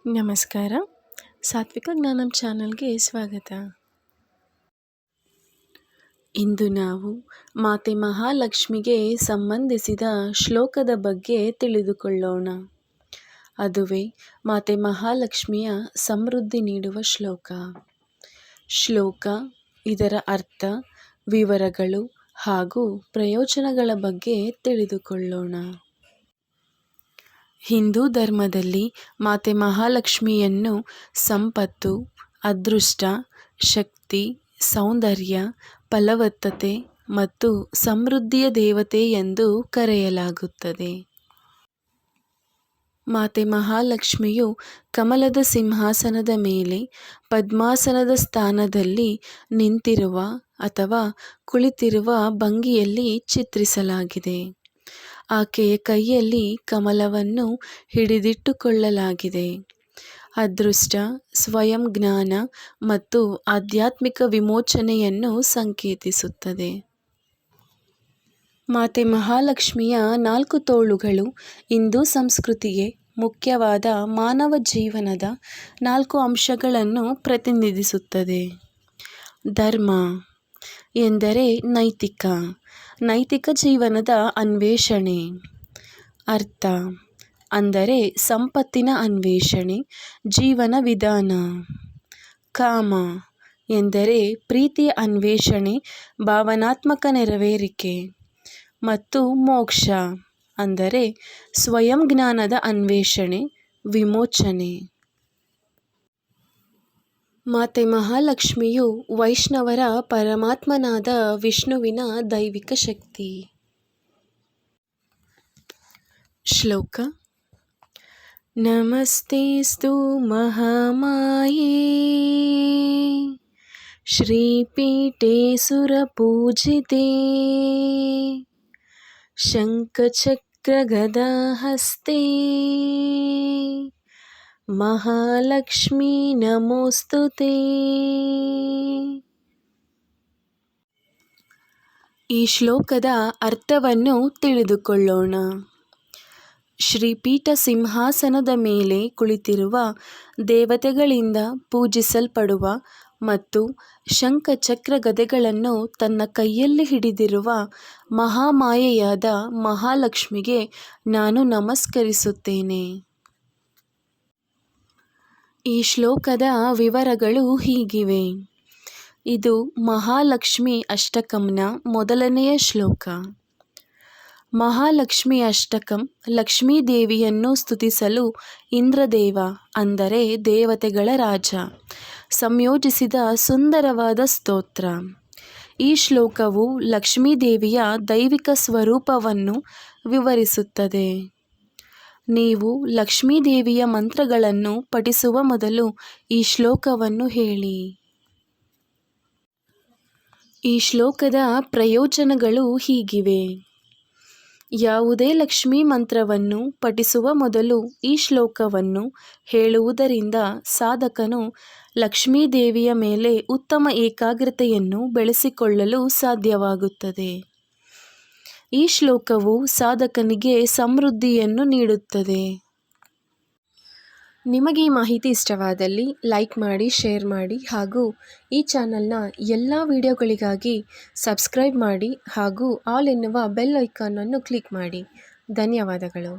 ನಮಸ್ಕಾರ. ಸಾತ್ವಿಕ ಜ್ಞಾನಂ ಚಾನಲ್ಗೆ ಸ್ವಾಗತ. ಇಂದು ನಾವು ಮಾತೆ ಮಹಾಲಕ್ಷ್ಮಿಗೆ ಸಂಬಂಧಿಸಿದ ಶ್ಲೋಕದ ಬಗ್ಗೆ ತಿಳಿದುಕೊಳ್ಳೋಣ. ಅದುವೇ ಮಾತೆ ಮಹಾಲಕ್ಷ್ಮಿಯ ಸಮೃದ್ಧಿ ನೀಡುವ ಶ್ಲೋಕ. ಇದರ ಅರ್ಥ, ವಿವರಗಳು ಹಾಗೂ ಪ್ರಯೋಜನಗಳ ಬಗ್ಗೆ ತಿಳಿದುಕೊಳ್ಳೋಣ. ಹಿಂದೂ ಧರ್ಮದಲ್ಲಿ ಮಾತೆ ಮಹಾಲಕ್ಷ್ಮಿಯನ್ನು ಸಂಪತ್ತು, ಅದೃಷ್ಟ, ಶಕ್ತಿ, ಸೌಂದರ್ಯ, ಫಲವತ್ತತೆ ಮತ್ತು ಸಮೃದ್ಧಿಯ ದೇವತೆ ಎಂದು ಕರೆಯಲಾಗುತ್ತದೆ. ಮಾತೆ ಮಹಾಲಕ್ಷ್ಮಿಯು ಕಮಲದ ಸಿಂಹಾಸನದ ಮೇಲೆ ಪದ್ಮಾಸನದ ಸ್ಥಾನದಲ್ಲಿ ನಿಂತಿರುವ ಅಥವಾ ಕುಳಿತಿರುವ ಭಂಗಿಯಲ್ಲಿ ಚಿತ್ರಿಸಲಾಗಿದೆ. ಆಕೆಯ ಕೈಯಲ್ಲಿ ಕಮಲವನ್ನು ಹಿಡಿದಿಟ್ಟುಕೊಳ್ಳಲಾಗಿದೆ. ಅದೃಷ್ಟ, ಸ್ವಯಂ ಜ್ಞಾನ ಮತ್ತು ಆಧ್ಯಾತ್ಮಿಕ ವಿಮೋಚನೆಯನ್ನು ಸಂಕೇತಿಸುತ್ತದೆ. ಮಾತೆ ಮಹಾಲಕ್ಷ್ಮಿಯ 4 ತೋಳುಗಳು ಹಿಂದೂ ಸಂಸ್ಕೃತಿಗೆ ಮುಖ್ಯವಾದ ಮಾನವ ಜೀವನದ 4 ಅಂಶಗಳನ್ನು ಪ್ರತಿನಿಧಿಸುತ್ತದೆ. ಧರ್ಮ ಎಂದರೆ ನೈತಿಕ ಜೀವನದ ಅನ್ವೇಷಣೆ. ಅರ್ಥ ಅಂದರೆ ಸಂಪತ್ತಿನ ಅನ್ವೇಷಣೆ, ಜೀವನ ವಿಧಾನ. ಕಾಮ ಎಂದರೆ ಪ್ರೀತಿಯ ಅನ್ವೇಷಣೆ, ಭಾವನಾತ್ಮಕ ನೆರವೇರಿಕೆ. ಮತ್ತು ಮೋಕ್ಷ ಅಂದರೆ ಸ್ವಯಂ ಜ್ಞಾನದ ಅನ್ವೇಷಣೆ, ವಿಮೋಚನೆ. ಮಾತೆ ಮಹಾಲಕ್ಷ್ಮಿಯು ವೈಷ್ಣವರ ಪರಮಾತ್ಮನಾದ ವಿಷ್ಣುವಿನ ದೈವಿಕ ಶಕ್ತಿ. ಶ್ಲೋಕ. ನಮಸ್ತೇಸ್ತು ಮಹಾಮಾಯೇ ಶ್ರೀಪೀಠೆ ಸುರಪೂಜಿತೆ ಶಂಖಚಕ್ರಗದಾಹಸ್ತೆ ಮಹಾಲಕ್ಷ್ಮೀ ನಮೋಸ್ತುತೇ. ಈ ಶ್ಲೋಕದ ಅರ್ಥವನ್ನು ತಿಳಿದುಕೊಳ್ಳೋಣ. ಶ್ರೀಪೀಠ ಸಿಂಹಾಸನದ ಮೇಲೆ ಕುಳಿತಿರುವ ದೇವತೆಗಳಿಂದ ಪೂಜಿಸಲ್ಪಡುವ ಮತ್ತು ಶಂಖಚಕ್ರ ಗದೆಗಳನ್ನು ತನ್ನ ಕೈಯಲ್ಲಿ ಹಿಡಿದಿರುವ ಮಹಾಮಾಯೆಯಾದ ಮಹಾಲಕ್ಷ್ಮಿಗೆ ನಾನು ನಮಸ್ಕರಿಸುತ್ತೇನೆ. ಈ ಶ್ಲೋಕದ ವಿವರಗಳು ಹೀಗಿವೆ. ಇದು ಮಹಾಲಕ್ಷ್ಮಿ ಅಷ್ಟಕಂನ ಮೊದಲನೆಯ ಶ್ಲೋಕ. ಮಹಾಲಕ್ಷ್ಮಿ ಅಷ್ಟಕಂ ಲಕ್ಷ್ಮೀ ದೇವಿಯನ್ನು ಸ್ತುತಿಸಲು ಇಂದ್ರದೇವ ಅಂದರೆ ದೇವತೆಗಳ ರಾಜ ಸಂಯೋಜಿಸಿದ ಸುಂದರವಾದ ಸ್ತೋತ್ರ. ಈ ಶ್ಲೋಕವು ಲಕ್ಷ್ಮೀ ದೇವಿಯ ದೈವಿಕ ಸ್ವರೂಪವನ್ನು ವಿವರಿಸುತ್ತದೆ. ನೀವು ಲಕ್ಷ್ಮೀ ದೇವಿಯ ಮಂತ್ರಗಳನ್ನು ಪಠಿಸುವ ಮೊದಲು ಈ ಶ್ಲೋಕವನ್ನು ಹೇಳಿ. ಈ ಶ್ಲೋಕದ ಪ್ರಯೋಜನಗಳು ಹೀಗಿವೆ. ಯಾವುದೇ ಲಕ್ಷ್ಮೀ ಮಂತ್ರವನ್ನು ಪಠಿಸುವ ಮೊದಲು ಈ ಶ್ಲೋಕವನ್ನು ಹೇಳುವುದರಿಂದ ಸಾಧಕನು ಲಕ್ಷ್ಮೀ ದೇವಿಯ ಮೇಲೆ ಉತ್ತಮ ಏಕಾಗ್ರತೆಯನ್ನು ಬೆಳೆಸಿಕೊಳ್ಳಲು ಸಾಧ್ಯವಾಗುತ್ತದೆ. ಈ ಶ್ಲೋಕವು ಸಾಧಕನಿಗೆ ಸಮೃದ್ಧಿಯನ್ನು ನೀಡುತ್ತದೆ. ನಿಮಗೆ ಈ ಮಾಹಿತಿ ಇಷ್ಟವಾದಲ್ಲಿ ಲೈಕ್ ಮಾಡಿ, ಶೇರ್ ಮಾಡಿ ಹಾಗೂ ಈ ಚಾನಲ್ನ ಎಲ್ಲ ವಿಡಿಯೋಗಳಿಗಾಗಿ ಸಬ್ಸ್ಕ್ರೈಬ್ ಮಾಡಿ ಹಾಗೂ ಆಲ್ ಎನ್ನುವ ಬೆಲ್ ಐಕಾನನ್ನು ಕ್ಲಿಕ್ ಮಾಡಿ. ಧನ್ಯವಾದಗಳು.